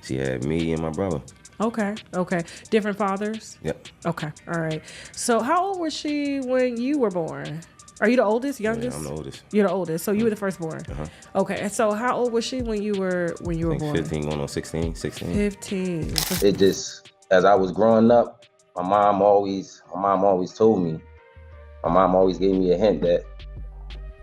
She had me and my brother. Okay. Different fathers? Yep. Okay. All right. So how old was she when you were born? Are you the oldest, youngest? Yeah, I'm the oldest. You're the oldest, so you were the firstborn. Okay. And so how old was she when you were I think born? 15 going on 16. 15. It just, as I was growing up, my mom always told me, my mom always gave me a hint that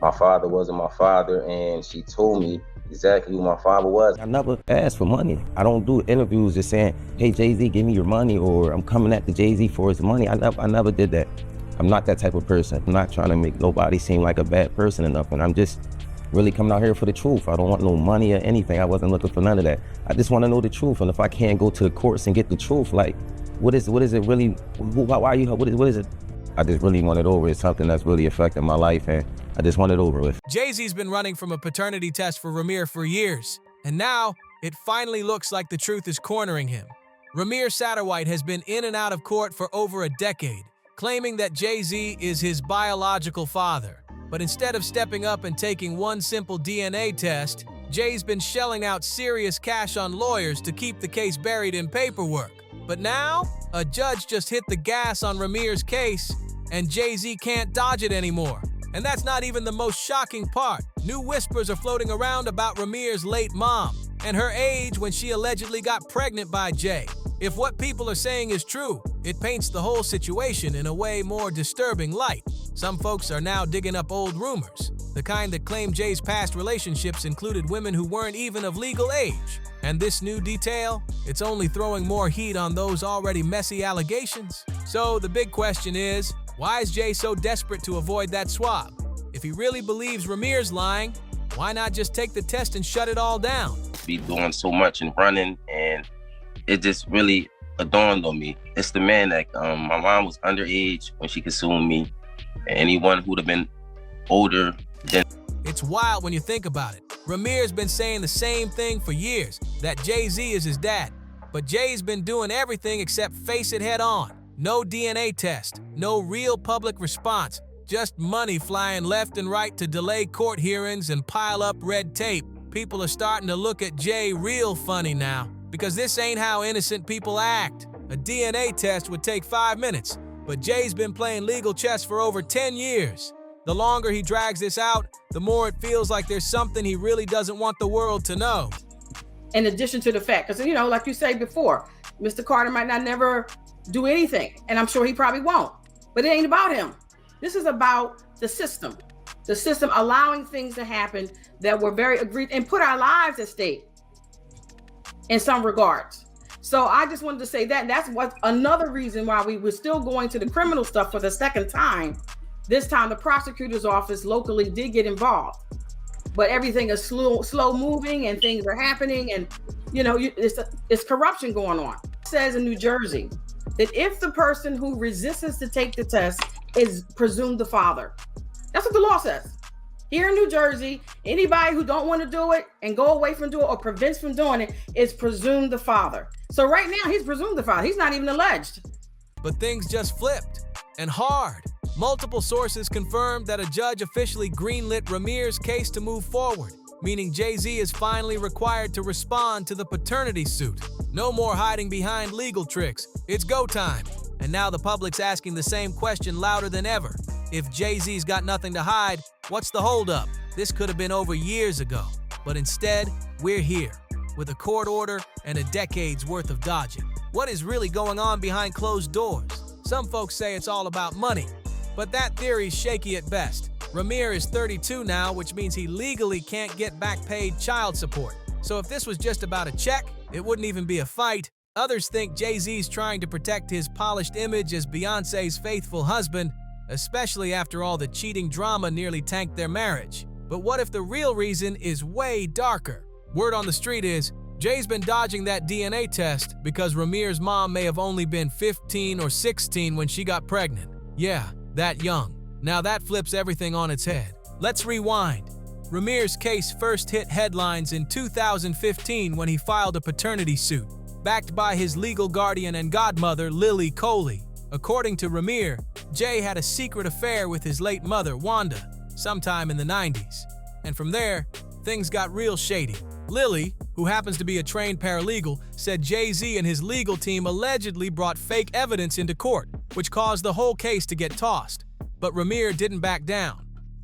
my father wasn't my father, and she told me exactly who my father was. I never asked for money. I don't do interviews just saying, hey, Jay-Z, give me your money, or I'm coming at the Jay-Z for his money. I never did that. I'm not that type of person. I'm not trying to make nobody seem like a bad person or nothing. I'm just really coming out here for the truth. I don't want no money or anything. I wasn't looking for none of that. I just want to know the truth. And if I can't go to the courts and get the truth, like, what is it really, why are you, what is it? I just really want it over. It's something that's really affecting my life, and I just want it over with. Jay-Z's been running from a paternity test for Rymir for years, and now it finally looks like the truth is cornering him. Rymir Satterwhite has been in and out of court for over a decade, claiming that Jay-Z is his biological father. But instead of stepping up and taking one simple DNA test, Jay's been shelling out serious cash on lawyers to keep the case buried in paperwork. But now, a judge just hit the gas on Rymir's case, and Jay-Z can't dodge it anymore. And that's not even the most shocking part. New whispers are floating around about Rymir's late mom and her age when she allegedly got pregnant by Jay. If what people are saying is true, it paints the whole situation in a way more disturbing light. Some folks are now digging up old rumors, the kind that claim Jay's past relationships included women who weren't even of legal age. And this new detail, it's only throwing more heat on those already messy allegations. So the big question is, why is Jay so desperate to avoid that swab? If he really believes Rymir's lying, why not just take the test and shut it all down? Be doing so much and running, and it just really dawned on me. It's the man that my mom was underage when she consumed me, and anyone who would have been older than. It's wild when you think about it. Rymir's been saying the same thing for years, that Jay-Z is his dad. But Jay's been doing everything except face it head on. No DNA test, no real public response, just money flying left and right to delay court hearings and pile up red tape. People are starting to look at Jay real funny now, because this ain't how innocent people act. A DNA test would take 5 minutes, but Jay's been playing legal chess for over 10 years. The longer he drags this out, the more it feels like there's something he really doesn't want the world to know. In addition to the fact, because, you know, like you said before, Mr. Carter might not never do anything, and I'm sure he probably won't, but it ain't about him. This is about the system allowing things to happen that were very agreed and put our lives at stake in some regards. So I just wanted to say that, and that's what another reason why we were still going to the criminal stuff for the second time. This time the prosecutor's office locally did get involved, but everything is slow moving and things are happening, and you know, it's corruption going on. It says in New Jersey that if the person who resists to take the test is presumed the father. That's what the law says. Here in New Jersey, anybody who don't want to do it and go away from doing it or prevents from doing it is presumed the father. So right now he's presumed the father. He's not even alleged. But things just flipped, and hard. Multiple sources confirmed that a judge officially greenlit Rymir's case to move forward, meaning Jay-Z is finally required to respond to the paternity suit. No more hiding behind legal tricks. It's go time. And now the public's asking the same question louder than ever. If Jay-Z's got nothing to hide, what's the holdup? This could have been over years ago. But instead, we're here, with a court order and a decade's worth of dodging. What is really going on behind closed doors? Some folks say it's all about money, but that theory's shaky at best. Rymir is 32 now, which means he legally can't get back paid child support. So if this was just about a check, it wouldn't even be a fight. Others think Jay-Z's trying to protect his polished image as Beyoncé's faithful husband, especially after all the cheating drama nearly tanked their marriage. But what if the real reason is way darker? Word on the street is, Jay's been dodging that DNA test because Rymir's mom may have only been 15 or 16 when she got pregnant. Yeah, that young. Now that flips everything on its head. Let's rewind. Rymir's case first hit headlines in 2015 when he filed a paternity suit, backed by his legal guardian and godmother, Lily Coley. According to Rymir, Jay had a secret affair with his late mother, Wanda, sometime in the 90s. And from there, things got real shady. Lily, who happens to be a trained paralegal, said Jay-Z and his legal team allegedly brought fake evidence into court, which caused the whole case to get tossed. But Rymir didn't back down.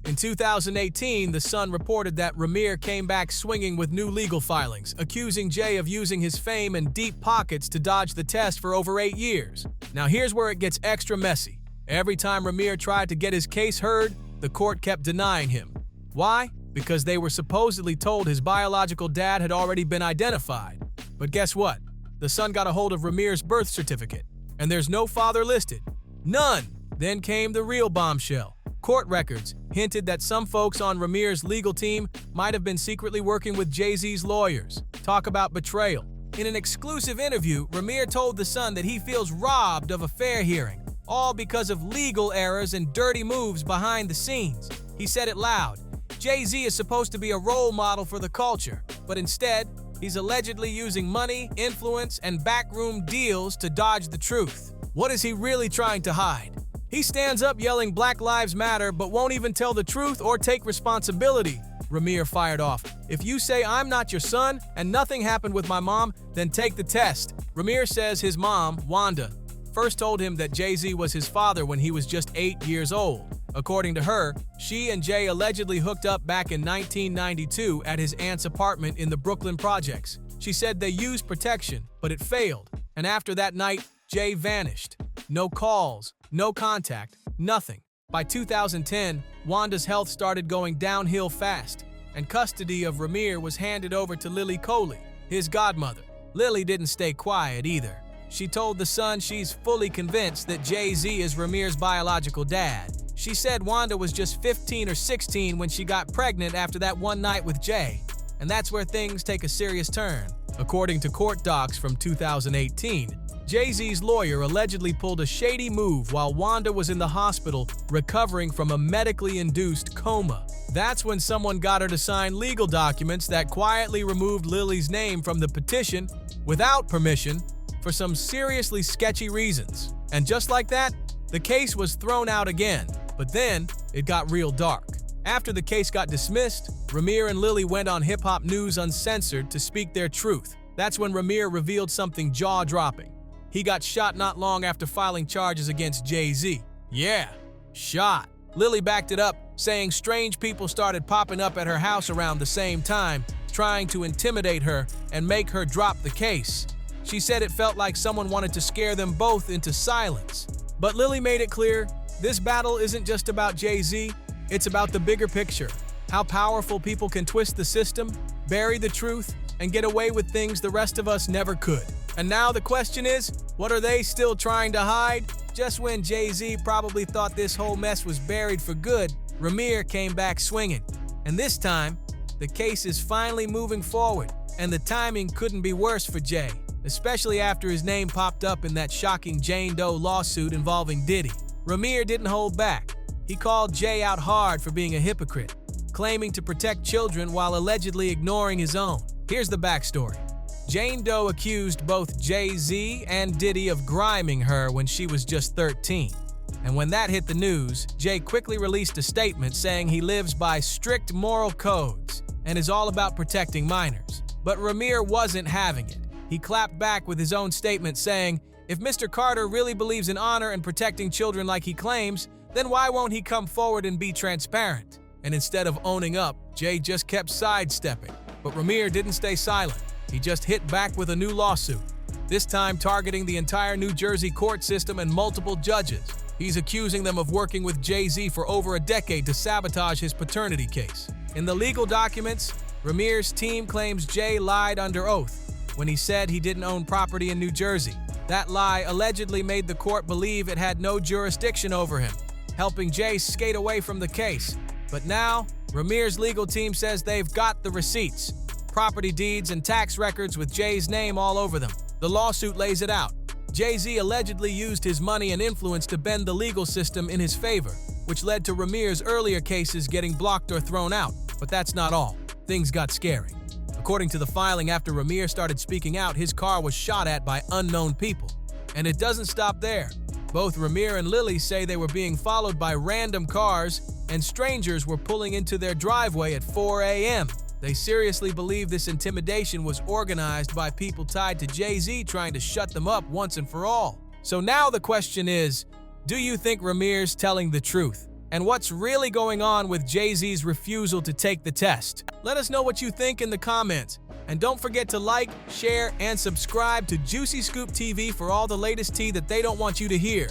In 2018, The Sun reported that Rymir came back swinging with new legal filings, accusing Jay of using his fame and deep pockets to dodge the test for over 8 years. Now here's where it gets extra messy. Every time Rymir tried to get his case heard, the court kept denying him. Why? Because they were supposedly told his biological dad had already been identified. But guess what? The Sun got a hold of Rymir's birth certificate, and there's no father listed. None! Then came the real bombshell. Court records hinted that some folks on Rymir's legal team might have been secretly working with Jay-Z's lawyers. Talk about betrayal. In an exclusive interview, Rymir told The Sun that he feels robbed of a fair hearing, all because of legal errors and dirty moves behind the scenes. He said it loud. Jay-Z is supposed to be a role model for the culture, but instead, he's allegedly using money, influence, and backroom deals to dodge the truth. What is he really trying to hide? He stands up yelling Black Lives Matter, but won't even tell the truth or take responsibility. Rymir fired off. If you say I'm not your son and nothing happened with my mom, then take the test. Rymir says his mom, Wanda, first told him that Jay-Z was his father when he was just 8 years old. According to her, she and Jay allegedly hooked up back in 1992 at his aunt's apartment in the Brooklyn projects. She said they used protection, but it failed. And after that night, Jay vanished. No calls, no contact, nothing. By 2010, Wanda's health started going downhill fast, and custody of Rymir was handed over to Lily Coley, his godmother. Lily didn't stay quiet either. She told The Sun she's fully convinced that Jay-Z is Rymir's biological dad. She said Wanda was just 15 or 16 when she got pregnant after that one night with Jay. And that's where things take a serious turn. According to court docs from 2018, Jay-Z's lawyer allegedly pulled a shady move while Wanda was in the hospital recovering from a medically induced coma. That's when someone got her to sign legal documents that quietly removed Lily's name from the petition without permission for some seriously sketchy reasons. And just like that, the case was thrown out again. But then, it got real dark. After the case got dismissed, Rymir and Lily went on Hip Hop News Uncensored to speak their truth. That's when Rymir revealed something jaw-dropping. He got shot not long after filing charges against Jay-Z. Yeah, shot. Lily backed it up, saying strange people started popping up at her house around the same time, trying to intimidate her and make her drop the case. She said it felt like someone wanted to scare them both into silence. But Lily made it clear, this battle isn't just about Jay-Z, it's about the bigger picture. How powerful people can twist the system, bury the truth, and get away with things the rest of us never could. And now the question is, what are they still trying to hide? Just when Jay-Z probably thought this whole mess was buried for good, Rymir came back swinging. And this time, the case is finally moving forward, and the timing couldn't be worse for Jay, especially after his name popped up in that shocking Jane Doe lawsuit involving Diddy. Rymir didn't hold back. He called Jay out hard for being a hypocrite, claiming to protect children while allegedly ignoring his own. Here's the backstory. Jane Doe accused both Jay-Z and Diddy of griming her when she was just 13. And when that hit the news, Jay quickly released a statement saying he lives by strict moral codes and is all about protecting minors. But Rymir wasn't having it. He clapped back with his own statement saying, if Mr. Carter really believes in honor and protecting children like he claims, then why won't he come forward and be transparent? And instead of owning up, Jay just kept sidestepping. But Rymir didn't stay silent. He just hit back with a new lawsuit, this time targeting the entire New Jersey court system and multiple judges. He's accusing them of working with Jay-Z for over a decade to sabotage his paternity case. In the legal documents, Rymir's team claims Jay lied under oath when he said he didn't own property in New Jersey. That lie allegedly made the court believe it had no jurisdiction over him, helping Jay skate away from the case. But now, Rymir's legal team says they've got the receipts, property deeds, and tax records with Jay's name all over them. The lawsuit lays it out. Jay-Z allegedly used his money and influence to bend the legal system in his favor, which led to Rymir's earlier cases getting blocked or thrown out. But that's not all. Things got scary. According to the filing, after Rymir started speaking out, his car was shot at by unknown people. And it doesn't stop there. Both Rymir and Lily say they were being followed by random cars, and strangers were pulling into their driveway at 4 a.m. They seriously believe this intimidation was organized by people tied to Jay-Z trying to shut them up once and for all. So now the question is, do you think Rymir's telling the truth? And what's really going on with Jay-Z's refusal to take the test? Let us know what you think in the comments. And don't forget to like, share, and subscribe to Juicy Scoop TV for all the latest tea that they don't want you to hear.